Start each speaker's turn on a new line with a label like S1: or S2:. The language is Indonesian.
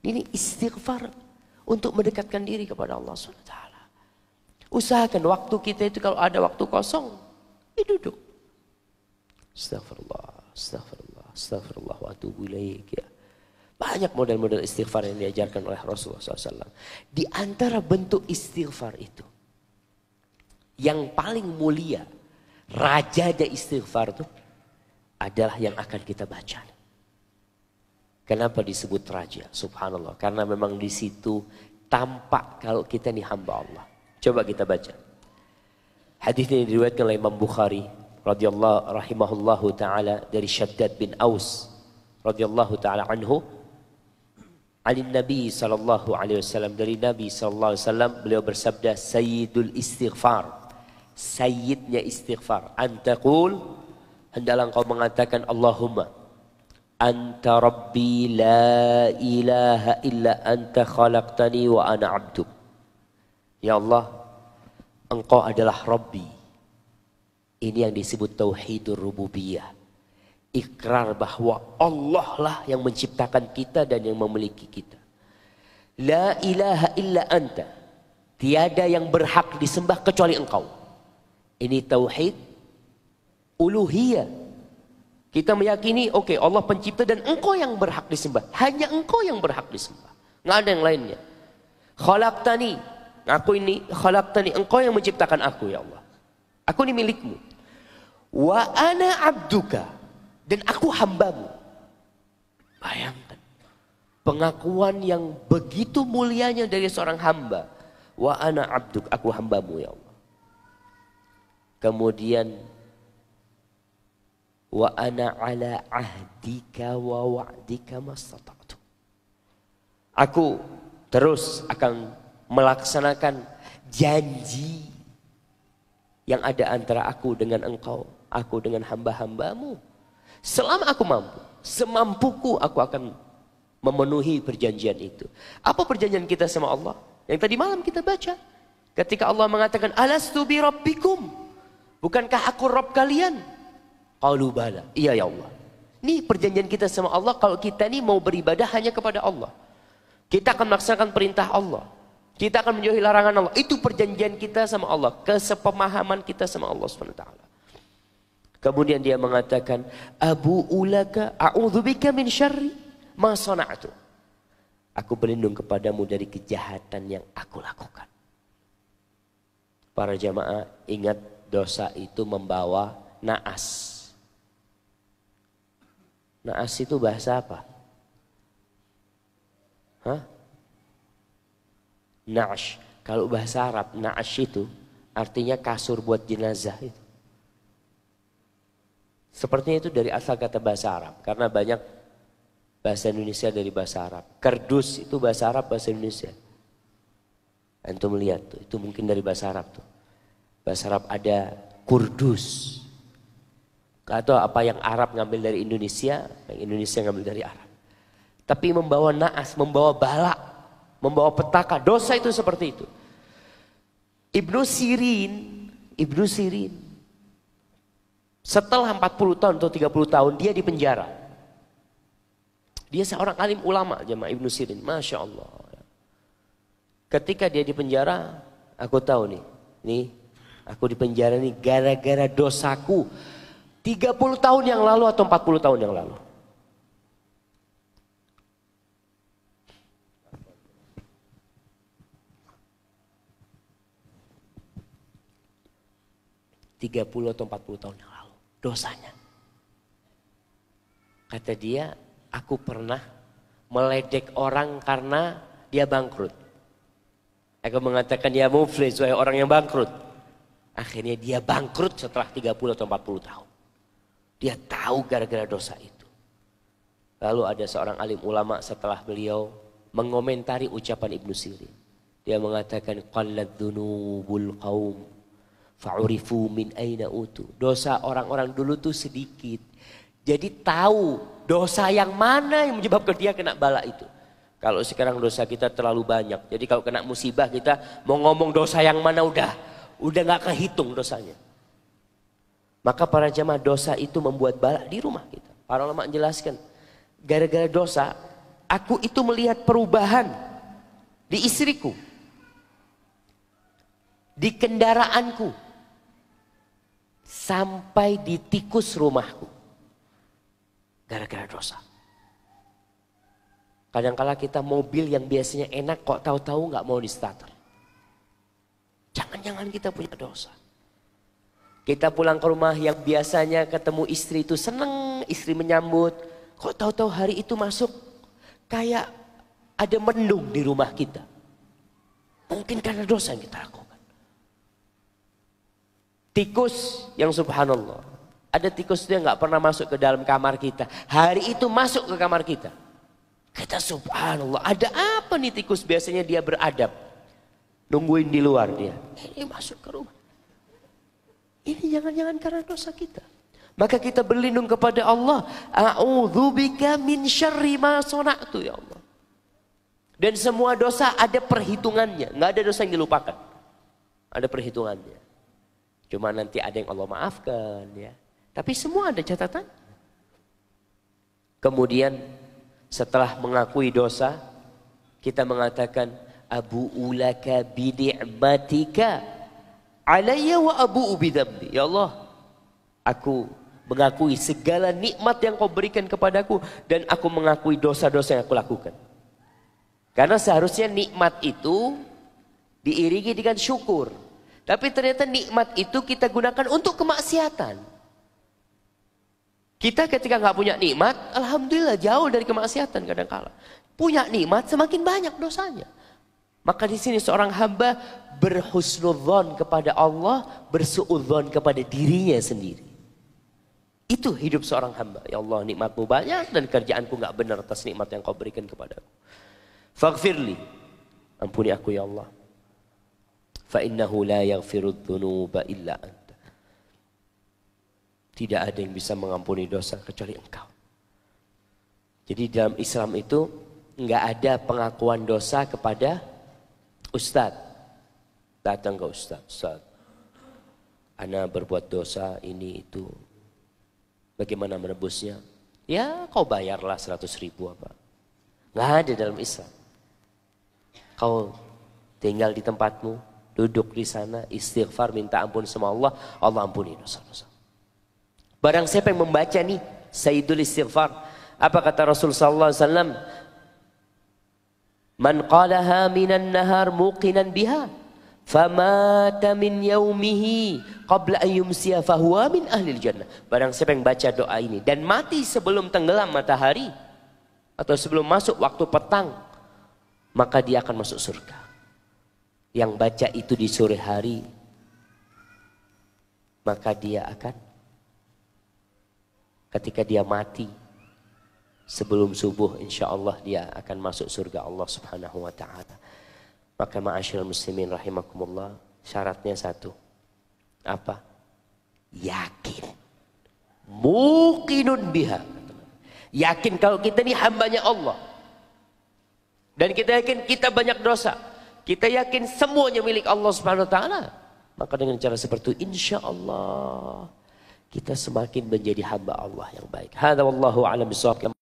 S1: Ini istighfar untuk mendekatkan diri kepada Allah SWT. Usahakan waktu kita itu kalau ada waktu kosong, duduk. Astagfirullah, astagfirullah, astagfirullah wa atubu ilaik ya. Banyak model-model istighfar yang diajarkan oleh Rasulullah SAW. Di antara bentuk istighfar itu, yang paling mulia, rajanya istighfar itu adalah yang akan kita baca. Kenapa disebut raja? Subhanallah. Karena memang di situ tampak kalau kita ini hamba Allah. Coba kita baca. Hadis ini diriwayatkan oleh Imam Bukhari radhiyallahu rahimahullahu taala dari Shaddad bin Aus radhiyallahu taala anhu. Ali Nabi sallallahu alaihi wasallam, dari Nabi sallallahu alaihi wasallam, beliau bersabda, Sayyidul istighfar, sayyidnya istighfar, antaqul, hendaklah engkau mengatakan Allahumma anta rabbi la ilaha illa anta khalaqtani wa ana abduk. Ya Allah, engkau adalah Rabbi. Ini yang disebut tauhidur rububiyah. Ikrar bahwa Allah lah yang menciptakan kita dan yang memiliki kita. La ilaha illa anta. Tiada yang berhak disembah kecuali engkau. Ini tauhid uluhiyah. Kita meyakini, oke, Allah pencipta dan engkau yang berhak disembah. Hanya engkau yang berhak disembah. Nggak ada yang lainnya. Khalaqtani. Aku ini khalaqtani. Engkau yang menciptakan aku ya Allah. Aku ini milikmu. Wa ana abduka. Dan aku hambamu. Bayangkan. Pengakuan yang begitu mulianya dari seorang hamba. Wa ana abduk. Aku hambamu ya Allah. Kemudian. Wa ana ala ahdika wa wa'dika mastata'tu. Aku terus akan melaksanakan janji yang ada antara aku dengan engkau. Aku dengan hamba-hambamu. Selama aku mampu, semampuku aku akan memenuhi perjanjian itu. Apa perjanjian kita sama Allah? Yang tadi malam kita baca. Ketika Allah mengatakan, Alastu bi rabbikum. Bukankah aku Rabb kalian? Qalu bala. Iya ya Allah. Ini perjanjian kita sama Allah kalau kita ini mau beribadah hanya kepada Allah. Kita akan melaksanakan perintah Allah. Kita akan menjauhi larangan Allah. Itu perjanjian kita sama Allah. Kesepemahaman kita sama Allah SWT. Kemudian dia mengatakan, Abu ulaka a'udzubika min syarri ma sana'tu. Aku berlindung kepadamu dari kejahatan yang aku lakukan. Para jamaah, ingat dosa itu membawa naas. Naas itu bahasa apa? Hah? Na'ash. Kalau bahasa Arab, na'ash itu artinya kasur buat jenazah itu. Sepertinya itu dari asal kata bahasa Arab. Karena banyak bahasa Indonesia dari bahasa Arab. Kerdus itu bahasa Arab, bahasa Indonesia. Antum melihat tuh, itu mungkin dari bahasa Arab tuh. Bahasa Arab ada kurdus. Atau apa yang Arab ngambil dari Indonesia, yang Indonesia ngambil dari Arab. Tapi membawa naas, membawa bala, membawa petaka. Dosa itu seperti itu. Ibnu Sirin. Setelah 40 tahun atau 30 tahun dia di penjara. Dia seorang alim ulama, jemaah Ibnu Sirin. Masya Allah. Ketika dia di penjara, aku tahu nih aku di penjara nih gara-gara dosaku 30 tahun yang lalu atau 40 tahun yang lalu. atau 40 tahun yang lalu. Dosanya. Kata dia, aku pernah meledek orang karena dia bangkrut. Aku mengatakan ya muflis, wahai orang yang bangkrut. Akhirnya dia bangkrut setelah 30 atau 40 tahun. Dia tahu gara-gara dosa itu. Lalu ada seorang alim ulama setelah beliau mengomentari ucapan Ibnu Sirin. Dia mengatakan qallat dzunubul qaum fa'urifu min aina utu. Dosa orang-orang dulu tuh sedikit. Jadi tahu dosa yang mana yang menyebabkan dia kena bala itu. Kalau sekarang dosa kita terlalu banyak. Jadi kalau kena musibah kita mau ngomong dosa yang mana udah gak kehitung dosanya. Maka para jamaah, dosa itu membuat bala di rumah kita. Para ulama menjelaskan, gara-gara dosa Aku itu melihat perubahan di istriku, di kendaraanku, sampai di tikus rumahku. Gara-gara dosa. Kadang-kala kita mobil yang biasanya enak kok tahu-tahu nggak mau di starter. Jangan-jangan kita punya dosa. Kita pulang ke rumah yang biasanya ketemu istri itu seneng, istri menyambut. Kok tahu-tahu hari itu masuk kayak ada mendung di rumah kita. Mungkin karena dosa yang kita lakukan. Tikus yang subhanallah. Ada tikus itu yang nggak pernah masuk ke dalam kamar kita. Hari itu masuk ke kamar kita. Kita subhanallah, ada apa nih tikus? Biasanya dia beradab. Nungguin di luar dia. Ini masuk ke rumah. Ini jangan-jangan karena dosa kita. Maka kita berlindung kepada Allah. A'udzubika min syarri ma sana'tu ya Allah. Dan semua dosa ada perhitungannya. Nggak ada dosa yang dilupakan. Ada perhitungannya. Cuma nanti ada yang Allah maafkan ya. Tapi semua ada catatan. Kemudian setelah mengakui dosa, kita mengatakan abu ulaka bidi'matika alayya wa abu bidambi. Ya Allah, aku mengakui segala nikmat yang kau berikan kepadaku dan aku mengakui dosa-dosa yang aku lakukan. Karena seharusnya nikmat itu diiringi dengan syukur. Tapi ternyata nikmat itu kita gunakan untuk kemaksiatan. Kita ketika nggak punya nikmat, alhamdulillah jauh dari kemaksiatan kadang-kala. Punya nikmat semakin banyak dosanya. Maka di sini seorang hamba berhusnudzon kepada Allah, bersuudzon kepada dirinya sendiri. Itu hidup seorang hamba. Ya Allah, nikmatmu banyak dan kerjaanku nggak benar atas nikmat yang kau berikan kepadaku. Faghfirli, ampuni aku ya Allah. Fa innahu la yaghfirudz dzunuba illa anta. Tidak ada yang bisa mengampuni dosa kecuali Engkau. Jadi dalam Islam itu nggak ada pengakuan dosa kepada ustadz. Datang ke ustadz, ana berbuat dosa ini itu. Bagaimana menebusnya? Ya kau bayarlah 100.000 apa. Nggak ada dalam Islam. Kau tinggal di tempatmu, duduk di sana, istighfar, minta ampun sama Allah, Allah ampuni dosa-dosa. Barang siapa yang membaca nih Sayyidul Istighfar, apa kata Rasul sallallahu alaihi wasallam? Man qalaha minan nahar muqinan biha famata min yaumihi qabla an yumsiya fahuwa min ahlil jannah. Barang siapa yang baca doa ini dan mati sebelum tenggelam matahari atau sebelum masuk waktu petang, maka dia akan masuk surga. Yang baca itu di sore hari, maka dia akan, ketika dia mati sebelum subuh, insya Allah dia akan masuk surga Allah subhanahu wa ta'ala. Maka ma'asyiral muslimin rahimakumullah, syaratnya satu. Apa? Yakin. Muqinun biha. Yakin kalau kita ini hambanya Allah. Dan kita yakin kita banyak dosa. Kita yakin semuanya milik Allah subhanahu wa ta'ala. Maka dengan cara seperti itu, insya Allah kita semakin menjadi hamba Allah yang baik. Hadza wallahu a'lam bishawab.